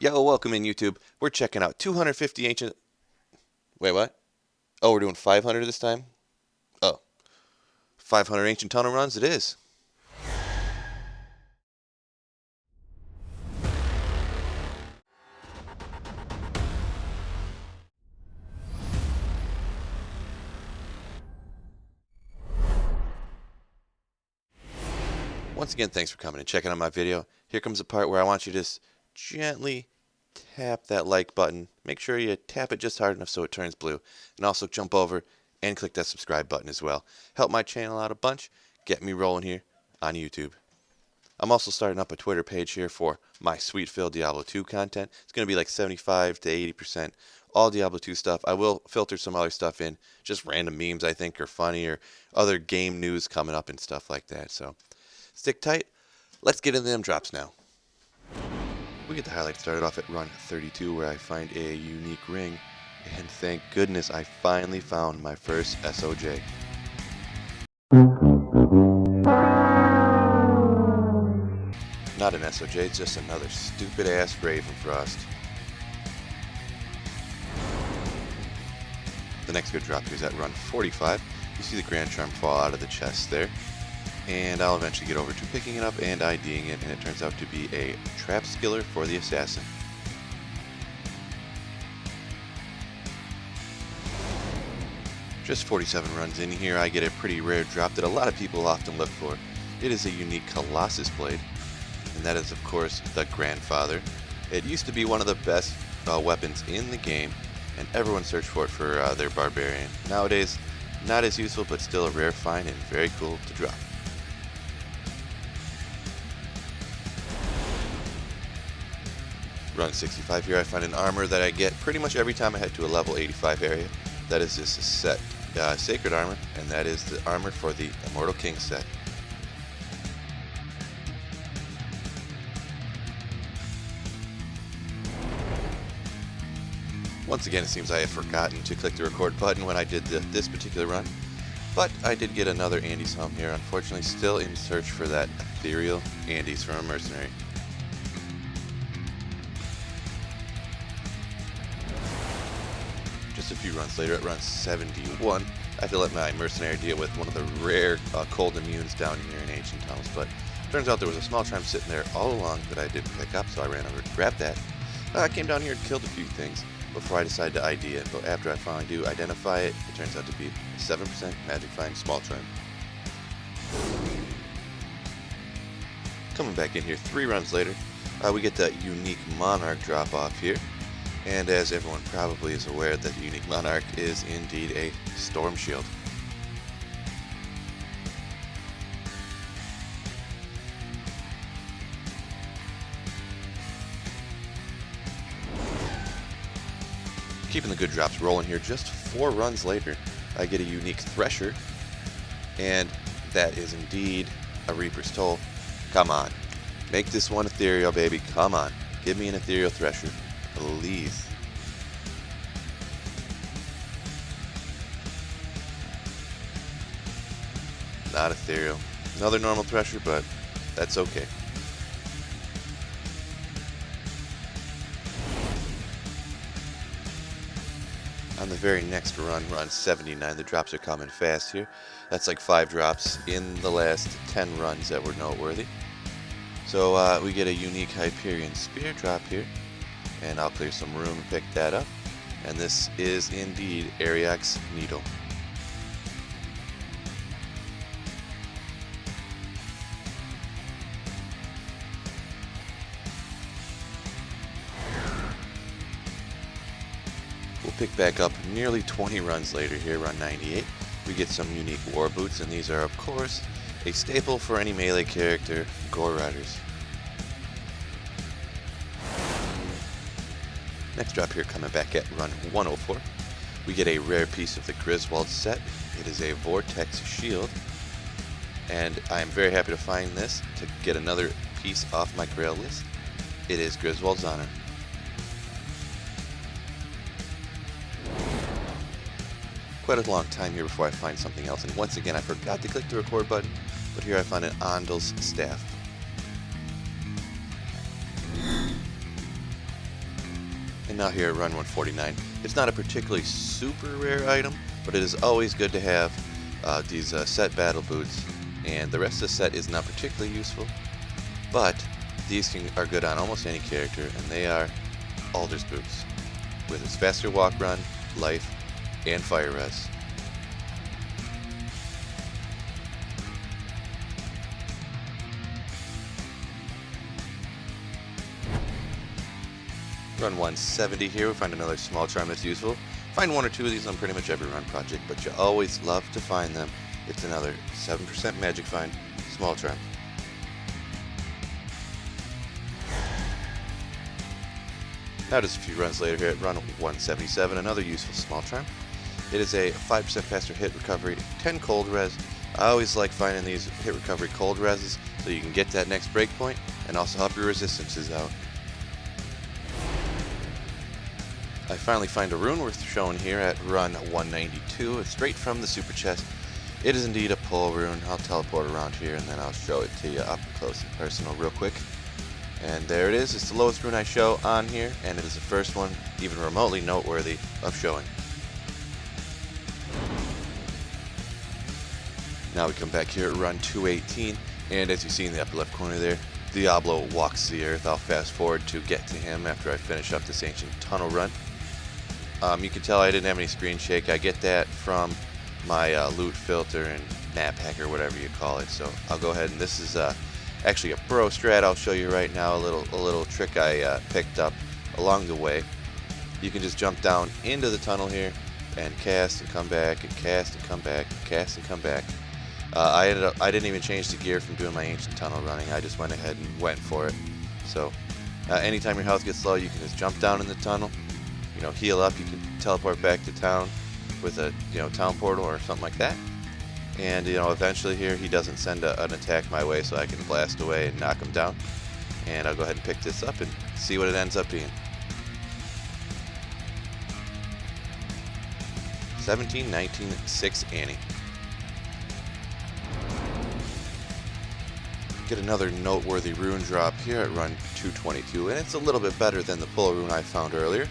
Yo, welcome in YouTube. We're checking out 250 ancient... Wait, what? Oh, we're doing 500 this time? Oh, 500 ancient tunnel runs it is. Once again, thanks for coming and checking out my video. Here comes the part where I want you to just gently tap that like button. Make sure you tap it just hard enough so it turns blue. And also jump over and click that subscribe button as well. Help my channel out a bunch. Get me rolling here on YouTube. I'm also starting up a Twitter page here for my Sweet Phil Diablo 2 content. It's going to be like 75 to 80% all Diablo 2 stuff. I will filter some other stuff in, just random memes I think are funny or other game news coming up and stuff like that. So stick tight. Let's get into them drops now. We get the highlight started off at run 32 where I find a unique ring. And thank goodness I finally found my first SOJ. Not an SOJ, it's just another stupid ass Ravenfrost. The next good drop here is at run 45. You see the Grand Charm fall out of the chest there. And I'll eventually get over to picking it up and IDing it, and it turns out to be a trap skiller for the assassin. Just 47 runs in here, I get a pretty rare drop that a lot of people often look for. It is a unique Colossus blade, and that is of course the Grandfather. It used to be one of the best weapons in the game, and everyone searched for it for their Barbarian. Nowadays, not as useful, but still a rare find and very cool to drop. Run 65 here, I find an armor that I get pretty much every time I head to a level 85 area. That is this set, Sacred Armor, and that is the armor for the Immortal King set. Once again, it seems I have forgotten to click the record button when I did this particular run, but I did get another Andes home here, unfortunately still in search for that ethereal Andes from a mercenary. Just a few runs later, at run 71, I have to let my mercenary deal with one of the rare cold immunes down here in Ancient Tunnels, but turns out there was a small charm sitting there all along that I didn't pick up, so I ran over to grab that. I came down here and killed a few things before I decided to ID it, but after I finally do identify it, it turns out to be a 7% Magic Find small charm. Coming back in here 3 runs later, we get that unique Monarch drop off here. And as everyone probably is aware, that the unique Monarch is indeed a Storm Shield. Keeping the good drops rolling here, just 4 runs later, I get a unique Thresher, and that is indeed a Reaper's Toll. Come on, make this one ethereal, baby, come on. Give me an ethereal Thresher. Please. Not ethereal. Another normal Thresher, but that's okay. On the very next run, run 79, the drops are coming fast here. That's like 5 drops in the last 10 runs that were noteworthy. So we get a unique Hyperion Spear drop here. And I'll clear some room and pick that up. And this is indeed Ariak's Needle. We'll pick back up nearly 20 runs later here, run 98. We get some unique War Boots, and these are of course a staple for any melee character, Gore Riders. Next drop here, coming back at run 104, we get a rare piece of the Griswold set. It is a Vortex Shield, and I am very happy to find this to get another piece off my grail list. It is Griswold's Honor. Quite a long time here before I find something else, and once again I forgot to click the record button, but here I find an Ondal's Staff. And now here at run 149, it's not a particularly super rare item, but it is always good to have these set battle boots, and the rest of the set is not particularly useful, but these are good on almost any character, and they are Alder's boots, with its faster walk run, life, and fire res. Run 170 here, we find another small charm that's useful. Find one or two of these on pretty much every run project, but you always love to find them. It's another 7% magic find, small charm. Now just a few runs later here at run 177, another useful small charm. It is a 5% faster hit recovery, 10 cold res. I always like finding these hit recovery cold reses so you can get that next breakpoint and also help your resistances out. I finally find a rune worth showing here at run 192. It's straight from the super chest. It is indeed a pull rune. I'll teleport around here and then I'll show it to you up close and personal real quick. And there it is. It's the lowest rune I show on here, and it is the first one even remotely noteworthy of showing. Now we come back here at run 218, and as you see in the upper left corner there, Diablo walks the earth. I'll fast forward to get to him after I finish up this ancient tunnel run. You can tell I didn't have any screen shake. I get that from my loot filter and map hack or whatever you call it. So I'll go ahead, and this is actually a pro strat. I'll show you right now a little trick I picked up along the way. You can just jump down into the tunnel here and cast and come back and cast and come back and cast and come back. I didn't even change the gear from doing my ancient tunnel running. I just went ahead and went for it. So anytime your health gets low, you can just jump down in the tunnel, heal up. You can teleport back to town with a town portal or something like that. And eventually here he doesn't send an attack my way, so I can blast away and knock him down. And I'll go ahead and pick this up and see what it ends up being. 17, 19, 6 Annie. Get another noteworthy rune drop here at run 222, and it's a little bit better than the pull rune I found earlier.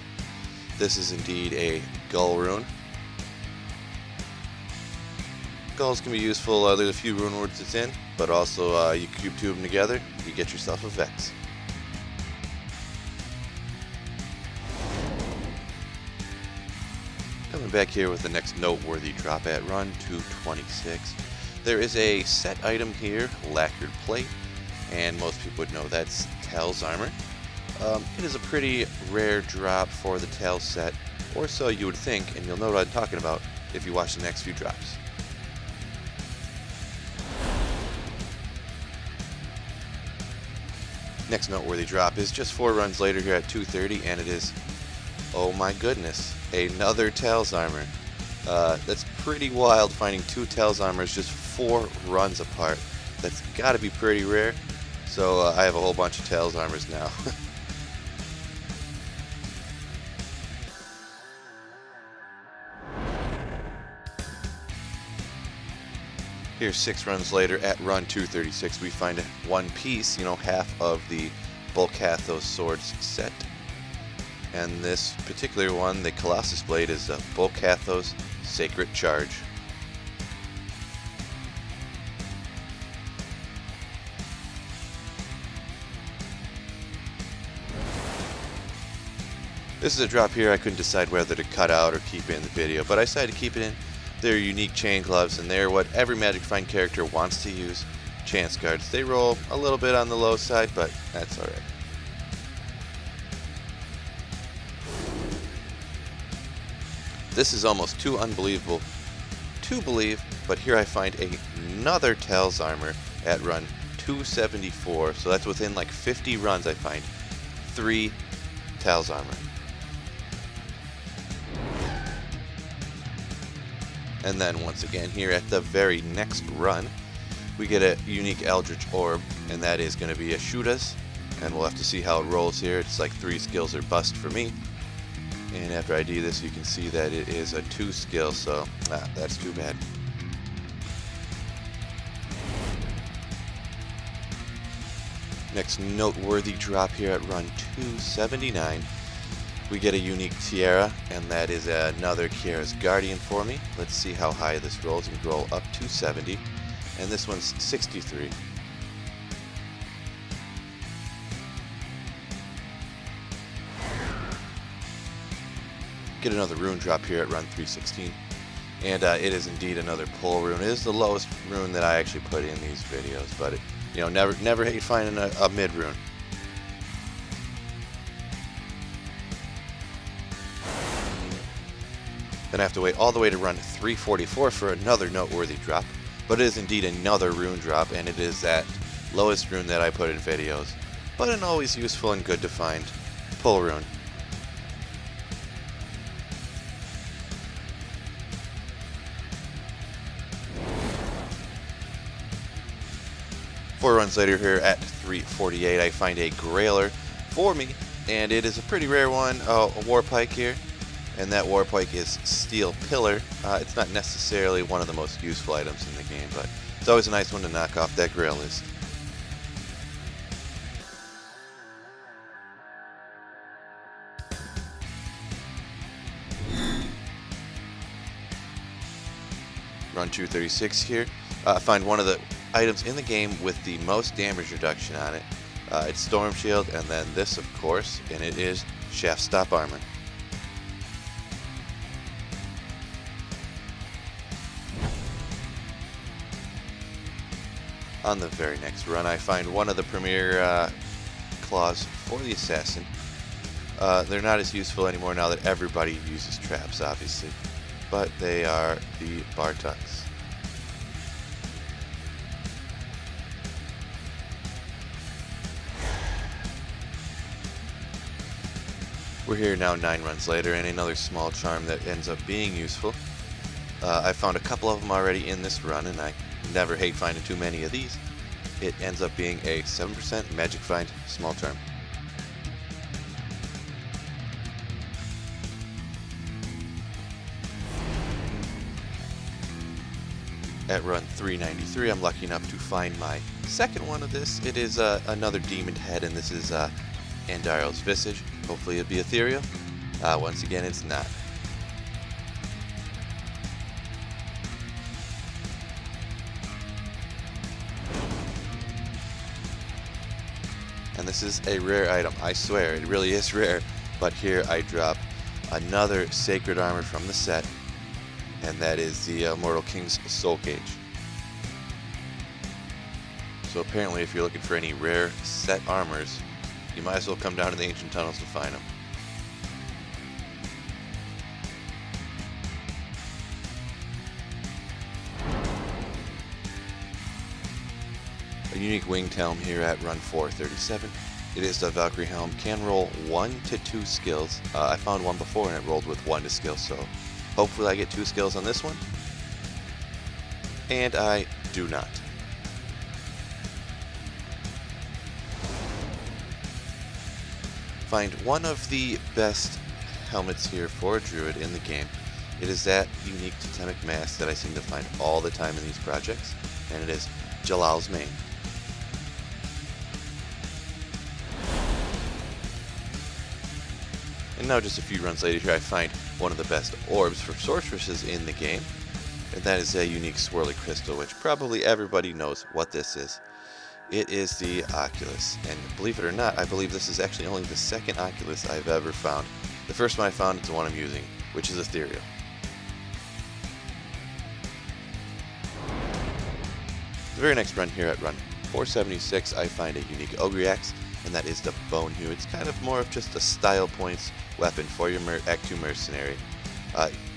This is indeed a gull rune. Gulls can be useful. There's a few rune words it's in, but also you cube two them together, you get yourself a Vex. Coming back here with the next noteworthy drop at run 226. There is a set item here, lacquered plate, and most people would know that's Tal's armor. It is a pretty rare drop for the Tal set, or so you would think, and you'll know what I'm talking about if you watch the next few drops. Next noteworthy drop is just 4 runs later here at 230, and it is, oh my goodness, another Tal's armor. That's pretty wild, finding 2 Tal's armors just 4 runs apart. That's got to be pretty rare. So I have a whole bunch of Tal's armors now. Here, 6 runs later at run 236, we find one piece, half of the Bulkathos swords set. And this particular one, the Colossus Blade, is a Bulkathos Sacred Charge. This is a drop here I couldn't decide whether to cut out or keep it in the video, but I decided to keep it in. They're unique chain gloves, and they're what every Magic Find character wants to use. Chance cards. They roll a little bit on the low side, but that's alright. This is almost too unbelievable to believe, but here I find another Tal's armor at run 274. So that's within like 50 runs I find 3 Tal's armor. And then once again here at the very next run, we get a unique Eldritch Orb, and that is going to be a Shootas, and we'll have to see how it rolls here. It's like 3 skills or bust for me. And after I do this, you can see that it is a 2 skill, so that's too bad. Next noteworthy drop here at run 279. We get a unique tiara, and that is another Kiara's Guardian for me. Let's see how high this rolls, and roll up to 70, and this one's 63. Get another rune drop here at run 316, and it is indeed another pull rune. It is the lowest rune that I actually put in these videos, but it, never hate finding a mid rune. Then I have to wait all the way to run 344 for another noteworthy drop, but it is indeed another rune drop, and it is that lowest rune that I put in videos, but an always useful and good to find pull rune. Four runs later here at 348, I find a Grailer for me, and it is a pretty rare one, a Warpike here, and that Warpike is Steel Pillar. It's not necessarily one of the most useful items in the game, but it's always a nice one to knock off that Grail list. Run 236 here. Find one of the items in the game with the most damage reduction on it. It's Storm Shield, and then this, of course, and it is Shaft Stop Armor. On the very next run, I find one of the premier claws for the Assassin. They're not as useful anymore now that everybody uses traps, obviously, but they are the Bartuks. We're here now 9 runs later, and another small charm that ends up being useful. I found a couple of them already in this run, and I never hate finding too many of these. It ends up being a 7% Magic Find small charm. At run 393, I'm lucky enough to find my second one of this. It is another Demon Head, and this is Andario's Visage. Hopefully it'll be ethereal. Once again, it's not. And this is a rare item, I swear, it really is rare. But here I drop another Sacred Armor from the set, and that is the Immortal King's Soul Cage. So apparently if you're looking for any rare set armors, you might as well come down to the Ancient Tunnels to find them. A unique winged helm here at run 437. It is the Valkyrie helm, can roll 1 to 2 skills. I found one before and it rolled with 1 to skill, so hopefully I get 2 skills on this one. And I do not. Find one of the best helmets here for a druid in the game. It is that unique totemic mask that I seem to find all the time in these projects, and it is Jalal's Mane. And now just a few runs later here I find one of the best orbs for sorceresses in the game, and that is a unique swirly crystal, which probably everybody knows what this is. It is the Oculus, and believe it or not, I believe this is actually only the second Oculus I've ever found. The first one I found is the one I'm using, which is ethereal. The very next run here at run 476, I find a unique Ogre Axe, and that is the Bone Hue. It's kind of more of just a style points weapon for your Act 2 mercenary.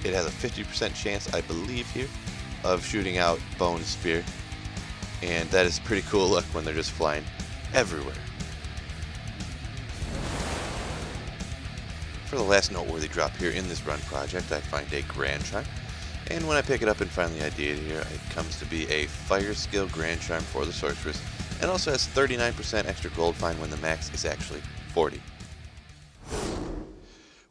It has a 50% chance, I believe here, of shooting out Bone Spear, and that is pretty cool look when they're just flying everywhere. For the last noteworthy drop here in this run project, I find a Grand Charm, and when I pick it up and find the idea here, it comes to be a Fire Skill Grand Charm for the Sorceress, and also has 39% extra gold find when the max is actually 40.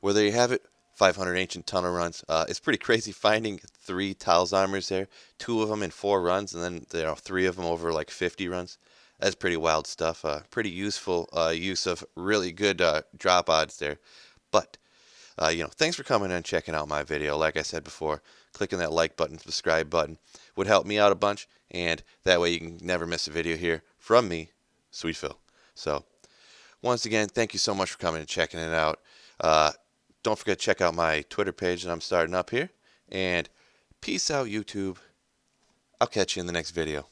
Well, there you have it. 500 Ancient Tunnel runs. It's pretty crazy finding 3 Tal's armors there, 2 of them in 4 runs, and then there are 3 of them over like 50 runs. That's pretty wild stuff. Pretty useful use of really good drop odds there. But Thanks for coming and checking out my video. Like I said before, clicking that like button, subscribe button would help me out a bunch, and that way you can never miss a video here from me, Sweet Phil. So, once again, thank you so much for coming and checking it out. Don't forget to check out my Twitter page that I'm starting up here. And peace out, YouTube. I'll catch you in the next video.